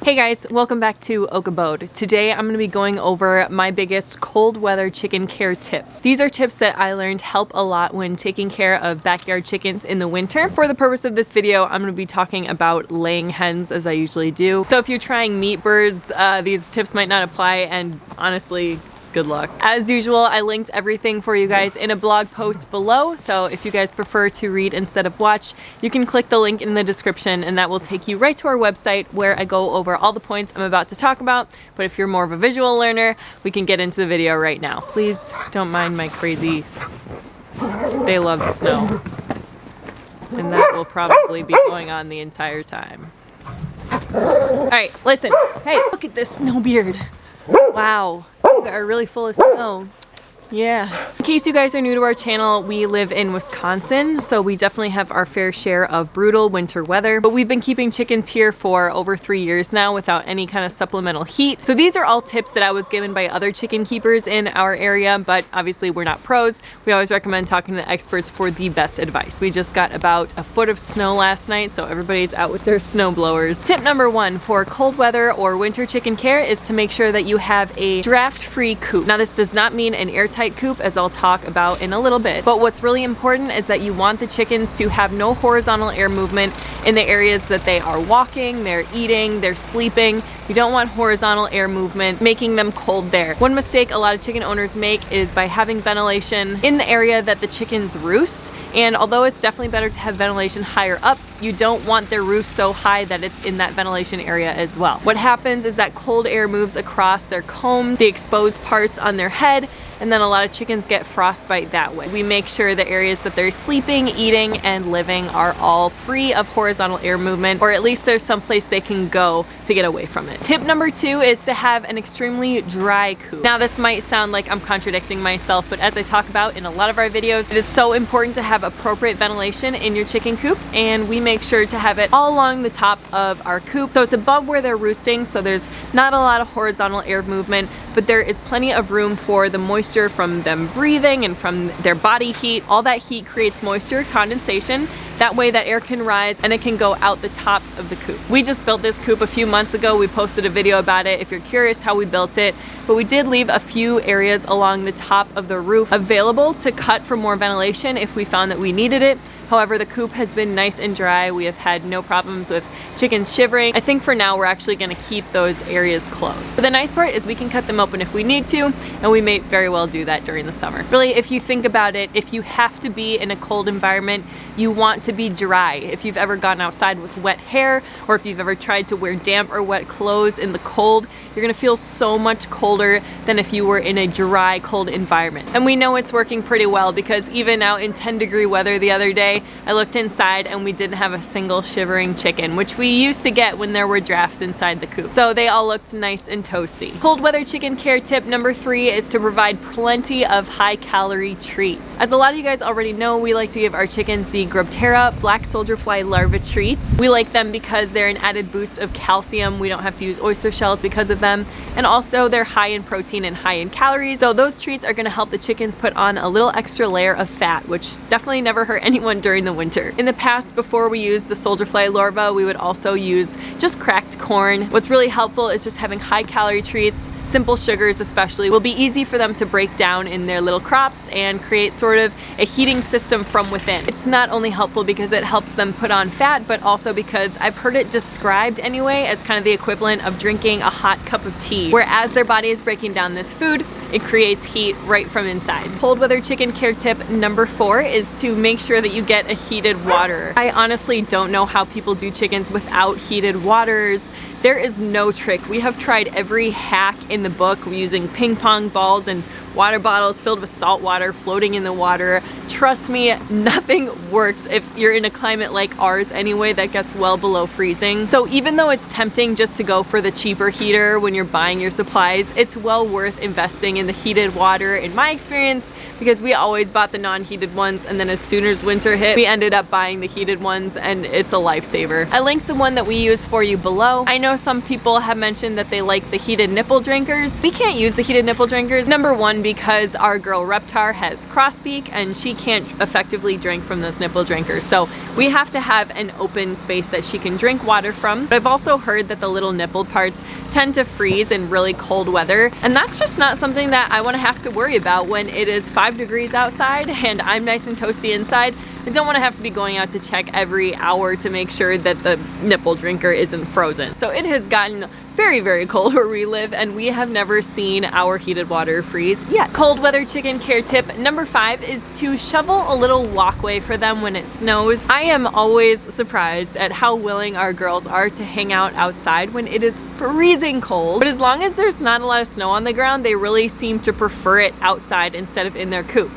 Hey guys, welcome back to Oak Abode. Today I'm going to be going over my biggest cold weather chicken care tips. These are tips that I learned help a lot when taking care of backyard chickens in the winter. For the purpose of this video, I'm going to be talking about laying hens as I usually do. So if you're trying meat birds, these tips might not apply, and honestly, good luck. As usual, I linked everything for you guys in a blog post below, so if you guys prefer to read instead of watch, you can click the link in the description and that will take you right to our website where I go over all the points I'm about to talk about. But if you're more of a visual learner, we can get into the video right now. Please don't mind my crazy, they love the snow. And that will probably be going on the entire time. Alright, listen. Hey, look at this snow beard. Wow. We are really full of snow. Yeah. In case you guys are new to our channel, we live in Wisconsin, so we definitely have our fair share of brutal winter weather, but we've been keeping chickens here for over 3 years now without any kind of supplemental heat. So these are all tips that I was given by other chicken keepers in our area, but obviously we're not pros. We always recommend talking to experts for the best advice. We just got about a foot of snow last night, so everybody's out with their snow blowers. Tip number 1 for cold weather or winter chicken care is to make sure that you have a draft-free coop. Now this does not mean an airtight coop, as I'll talk about in a little bit, but what's really important is that you want the chickens to have no horizontal air movement in the areas that they are walking, they're eating, they're sleeping. You don't want horizontal air movement making them cold there. One mistake a lot of chicken owners make is by having ventilation in the area that the chickens roost, and although it's definitely better to have ventilation higher up, you don't want their roost so high that it's in that ventilation area as well. What happens is that cold air moves across their combs, the exposed parts on their head, and then a lot of chickens get frostbite that way. We make sure the areas that they're sleeping, eating, and living are all free of horizontal air movement, or at least there's some place they can go to get away from it. Tip number 2 is to have an extremely dry coop. Now this might sound like I'm contradicting myself, but as I talk about in a lot of our videos, it is so important to have appropriate ventilation in your chicken coop, and we make sure to have it all along the top of our coop. So it's above where they're roosting, so there's not a lot of horizontal air movement, but there is plenty of room for the moisture from them breathing and from their body heat. All that heat creates moisture condensation. That way that air can rise and it can go out the tops of the coop. We just built this coop a few months ago. We posted a video about it if you're curious how we built it, but we did leave a few areas along the top of the roof available to cut for more ventilation if we found that we needed it. However, the coop has been nice and dry. We have had no problems with chickens shivering. I think for now we're actually going to keep those areas closed. But the nice part is we can cut them open if we need to, and we may very well do that during the summer. Really, if you think about it, if you have to be in a cold environment, you want to be dry. If you've ever gone outside with wet hair, or if you've ever tried to wear damp or wet clothes in the cold, you're going to feel so much colder than if you were in a dry, cold environment. And we know it's working pretty well because even out in 10-degree weather the other day, I looked inside and we didn't have a single shivering chicken, which we used to get when there were drafts inside the coop. So they all looked nice and toasty. Cold weather chicken care tip number 3 is to provide plenty of high-calorie treats. As a lot of you guys already know, we like to give our chickens the Grubterra black soldier fly larva treats. We like them because they're an added boost of calcium. We don't have to use oyster shells because of them, and also they're high in protein and high in calories. So those treats are going to help the chickens put on a little extra layer of fat, which definitely never hurt anyone during the winter. In the past, before we used the soldier fly larva, we would also use just cracked corn. What's really helpful is just having high calorie treats. Simple sugars especially will be easy for them to break down in their little crops and create sort of a heating system from within. It's not only helpful because it helps them put on fat, but also because I've heard it described anyway as kind of the equivalent of drinking a hot cup of tea, where as their body is breaking down this food, it creates heat right from inside. Cold weather chicken care tip number 4 is to make sure that you get a heated water. I honestly don't know how people do chickens without heated waters. There is no trick. We have tried every hack in the book. We're using ping pong balls and water bottles filled with salt water floating in the water. Trust me, nothing works if you're in a climate like ours anyway that gets well below freezing. So even though it's tempting just to go for the cheaper heater when you're buying your supplies, it's well worth investing in the heated water in my experience, because we always bought the non-heated ones, and then as soon as winter hit, we ended up buying the heated ones, and it's a lifesaver. I linked the one that we use for you below. I know some people have mentioned that they like the heated nipple drinkers. We can't use the heated nipple drinkers. Number 1, because our girl Reptar has crossbeak and she can't effectively drink from those nipple drinkers. So we have to have an open space that she can drink water from. But I've also heard that the little nipple parts tend to freeze in really cold weather, and that's just not something that I want to have to worry about when it is 5 degrees outside and I'm nice and toasty inside. I don't want to have to be going out to check every hour to make sure that the nipple drinker isn't frozen. So it has gotten very, very cold where we live, and we have never seen our heated water freeze yet. Cold weather chicken care tip number 5 is to shovel a little walkway for them when it snows. I am always surprised at how willing our girls are to hang out outside when it is freezing cold, but as long as there's not a lot of snow on the ground, they really seem to prefer it outside instead of in their coop.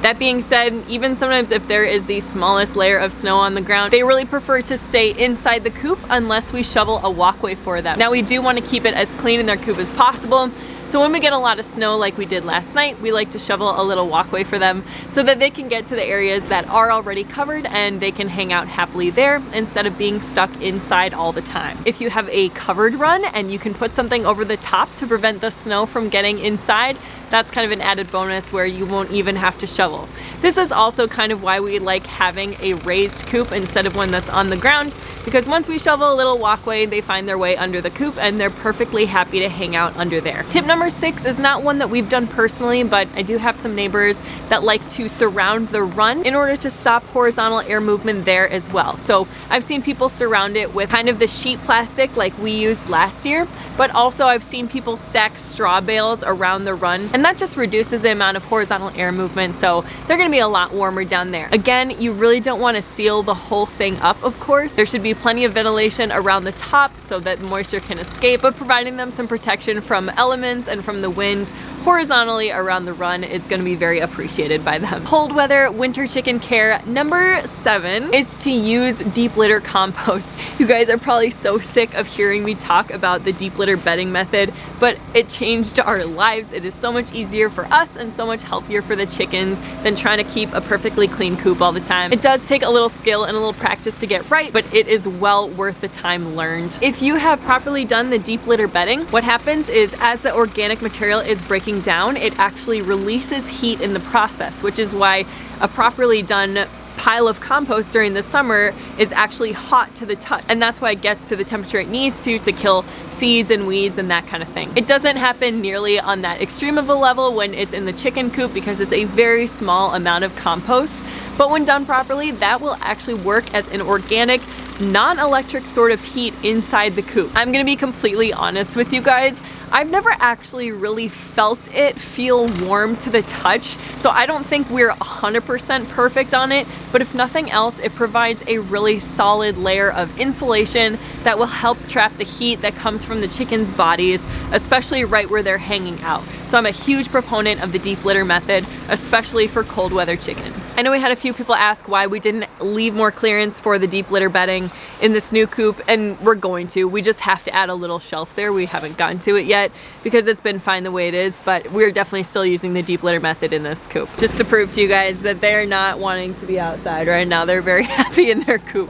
That being said, even sometimes if there is the smallest layer of snow on the ground, they really prefer to stay inside the coop unless we shovel a walkway for them. Now we do want to keep it as clean in their coop as possible, so when we get a lot of snow like we did last night, we like to shovel a little walkway for them so that they can get to the areas that are already covered and they can hang out happily there instead of being stuck inside all the time. If you have a covered run and you can put something over the top to prevent the snow from getting inside, that's kind of an added bonus where you won't even have to shovel. This is also kind of why we like having a raised coop instead of one that's on the ground, because once we shovel a little walkway, they find their way under the coop and they're perfectly happy to hang out under there. Tip number 6 is not one that we've done personally, but I do have some neighbors that like to surround the run in order to stop horizontal air movement there as well. So I've seen people surround it with kind of the sheet plastic like we used last year, but also I've seen people stack straw bales around the run, and that just reduces the amount of horizontal air movement, so they're gonna be a lot warmer down there. Again, you really don't want to seal the whole thing up, of course. There should be plenty of ventilation around the top so that moisture can escape, but providing them some protection from elements and from the wind horizontally around the run is going to be very appreciated by them. Cold weather winter chicken care number 7 is to use deep litter compost. You guys are probably so sick of hearing me talk about the deep litter bedding method, but it changed our lives. It is so much easier for us and so much healthier for the chickens than trying to keep a perfectly clean coop all the time. It does take a little skill and a little practice to get right, but it is well worth the time learned. If you have properly done the deep litter bedding, what happens is as the organic material is breaking down, it actually releases heat in the process, which is why a properly done pile of compost during the summer is actually hot to the touch, and that's why it gets to the temperature it needs to kill seeds and weeds and that kind of thing. It doesn't happen nearly on that extreme of a level when it's in the chicken coop because it's a very small amount of compost, but when done properly, that will actually work as an organic, non-electric sort of heat inside the coop. I'm gonna be completely honest with you guys, I've never actually really felt it feel warm to the touch, so I don't think we're 100% perfect on it, but if nothing else, it provides a really solid layer of insulation that will help trap the heat that comes from the chickens' bodies, especially right where they're hanging out. So I'm a huge proponent of the deep litter method, especially for cold weather chickens. I know we had a few people ask why we didn't leave more clearance for the deep litter bedding in this new coop, and we're going to. We just have to add a little shelf there. We haven't gotten to it yet because it's been fine the way it is, but we're definitely still using the deep litter method in this coop. Just to prove to you guys that they're not wanting to be outside right now. They're very happy in their coop.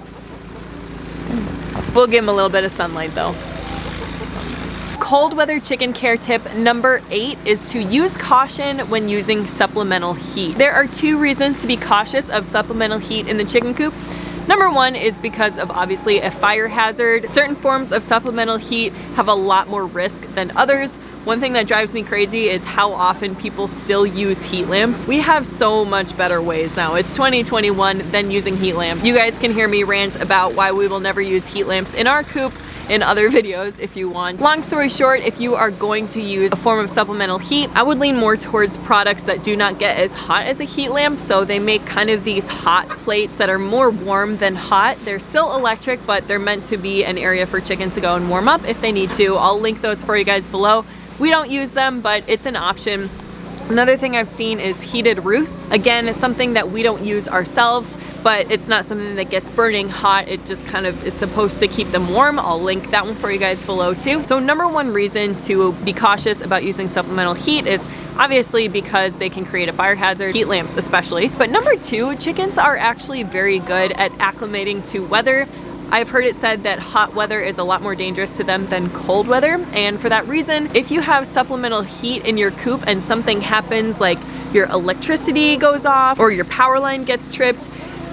We'll give them a little bit of sunlight though. Cold weather chicken care tip number 8 is to use caution when using supplemental heat. There are 2 reasons to be cautious of supplemental heat in the chicken coop. Number 1 is because of obviously a fire hazard. Certain forms of supplemental heat have a lot more risk than others. One thing that drives me crazy is how often people still use heat lamps. We have so much better ways now. It's 2021 than using heat lamps. You guys can hear me rant about why we will never use heat lamps in our coop in other videos if you want. Long story short, if you are going to use a form of supplemental heat, I would lean more towards products that do not get as hot as a heat lamp. So they make kind of these hot plates that are more warm than hot. They're still electric, but they're meant to be an area for chickens to go and warm up if they need to. I'll link those for you guys below. We don't use them, but it's an option. Another thing I've seen is heated roosts. Again, it's something that we don't use ourselves, but it's not something that gets burning hot. It just kind of is supposed to keep them warm. I'll link that one for you guys below too. So number 1 reason to be cautious about using supplemental heat is obviously because they can create a fire hazard, heat lamps especially. But number 2, chickens are actually very good at acclimating to weather I've heard it said that hot weather is a lot more dangerous to them than cold weather, and for that reason, if you have supplemental heat in your coop and something happens like your electricity goes off or your power line gets tripped,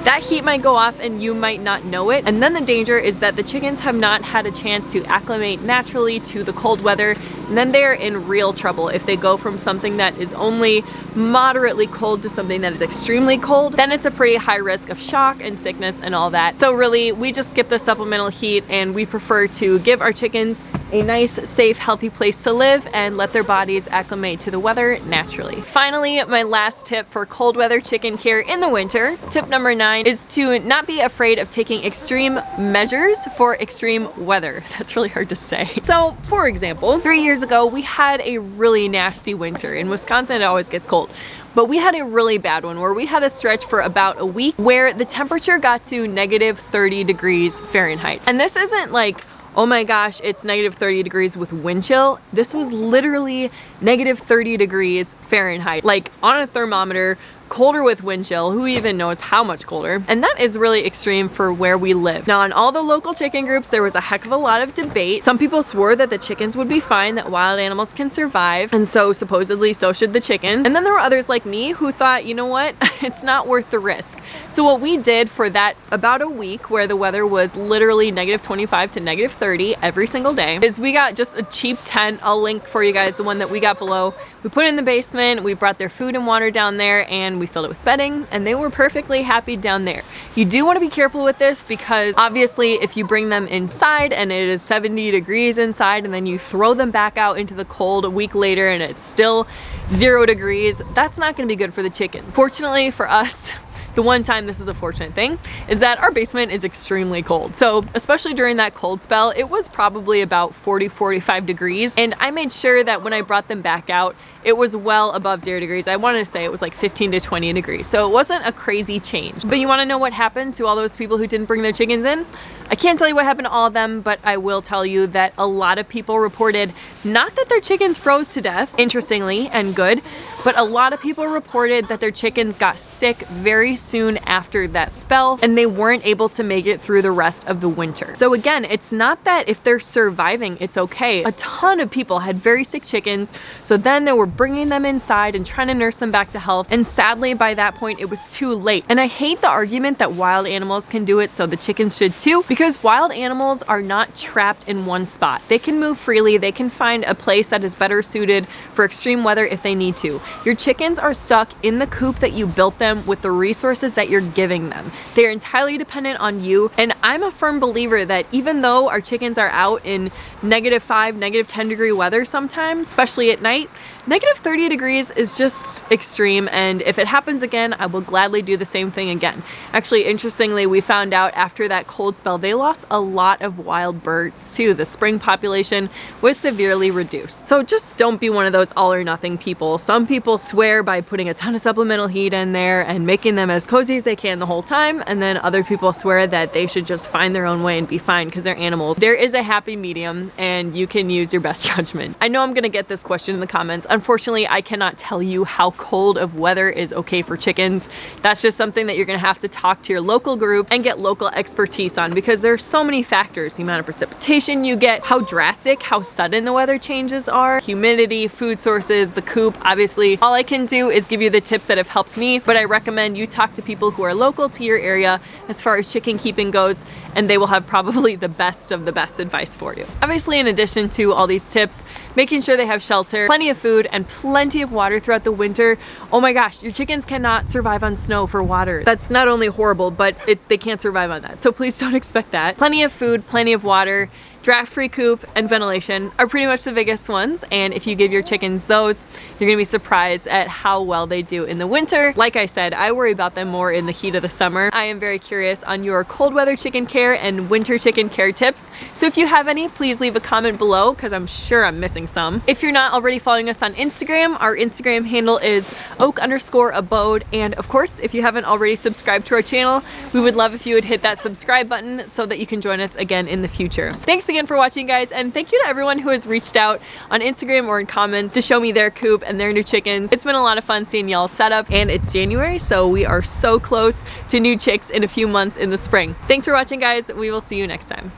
that heat might go off and you might not know it. And then the danger is that the chickens have not had a chance to acclimate naturally to the cold weather, and then they're in real trouble if they go from something that is only moderately cold to something that is extremely cold. Then it's a pretty high risk of shock and sickness and all that. So really, we just skip the supplemental heat and we prefer to give our chickens a nice, safe, healthy place to live and let their bodies acclimate to the weather naturally. Finally, my last tip for cold weather chicken care in the winter, tip number 9, is to not be afraid of taking extreme measures for extreme weather. That's really hard to say. So, for example, 3 years ago, we had a really nasty winter. In Wisconsin, it always gets cold. But we had a really bad one where we had a stretch for about a week where the temperature got to negative 30 degrees Fahrenheit. And this isn't like, oh my gosh, it's negative 30 degrees with wind chill. This was literally negative 30 degrees Fahrenheit, like on a thermometer, colder with wind chill. Who even knows how much colder? And that is really extreme for where we live. Now, in all the local chicken groups, there was a heck of a lot of debate. Some people swore that the chickens would be fine, that wild animals can survive, and so supposedly so should the chickens. And then there were others like me who thought, you know what, it's not worth the risk. So what we did for that about a week where the weather was literally negative 25 to negative 30 every single day is we got just a cheap tent. I'll link for you guys the one that we got below. We put it in the basement, we brought their food and water down there, and we filled it with bedding, and they were perfectly happy down there. You do want to be careful with this because obviously if you bring them inside and it is 70 degrees inside and then you throw them back out into the cold a week later and it's still 0 degrees, that's not going to be good for the chickens. Fortunately for us, the one time this is a fortunate thing is that our basement is extremely cold. So especially during that cold spell, it was probably about 40-45 degrees. And I made sure that when I brought them back out, it was well above 0 degrees. I wanted to say it was like 15 to 20 degrees. So it wasn't a crazy change. But you want to know what happened to all those people who didn't bring their chickens in? I can't tell you what happened to all of them, but I will tell you that a lot of people reported not that their chickens froze to death, interestingly and good, but a lot of people reported that their chickens got sick very soon after that spell and they weren't able to make it through the rest of the winter. So again, it's not that if they're surviving, it's okay. A ton of people had very sick chickens, so then they were bringing them inside and trying to nurse them back to health, and sadly by that point it was too late. And I hate the argument that wild animals can do it, so the chickens should too, because wild animals are not trapped in one spot. They can move freely, they can find a place that is better suited for extreme weather if they need to. Your chickens are stuck in the coop that you built them with the resources that you're giving them. They are entirely dependent on you, and I'm a firm believer that even though our chickens are out in -5, -10 degree weather sometimes, especially at night, -30 degrees is just extreme, and if it happens again, I will gladly do the same thing again. Actually, interestingly, we found out after that cold spell, they lost a lot of wild birds too. The spring population was severely reduced. So just don't be one of those all or nothing people. Some people swear by putting a ton of supplemental heat in there and making them as cozy as they can the whole time, and then other people swear that they should just find their own way and be fine because they're animals. There is a happy medium and you can use your best judgment. I know I'm gonna get this question in the comments. Unfortunately, I cannot tell you how cold of weather is okay for chickens. That's just something that you're gonna have to talk to your local group and get local expertise on, because there's so many factors. The amount of precipitation you get, how drastic, how sudden the weather changes are, humidity, food sources, the coop. Obviously, all I can do is give you the tips that have helped me, but I recommend you talk to people who are local to your area as far as chicken keeping goes, and they will have probably the best of the best advice for you. Obviously, in addition to all these tips, making sure they have shelter, plenty of food, and plenty of water throughout the winter. Oh my gosh, your chickens cannot survive on snow for water. That's not only horrible, but they can't survive on that. So please don't expect that. Plenty of food, plenty of water, draft-free coop, and ventilation are pretty much the biggest ones, and if you give your chickens those, you're gonna be surprised at how well they do in the winter. Like I said, I worry about them more in the heat of the summer. I am very curious on your cold weather chicken care and winter chicken care tips, so if you have any, please leave a comment below because I'm sure I'm missing some. If you're not already following us on Instagram, our Instagram handle is oak_abode, and of course, if you haven't already subscribed to our channel, we would love if you would hit that subscribe button so that you can join us again in the future. Thanks again again for watching, guys, and thank you to everyone who has reached out on Instagram or in comments to show me their coop and their new chickens. It's been a lot of fun seeing y'all's setups, and it's January, so we are so close to new chicks in a few months in the spring. Thanks for watching, guys. We will see you next time.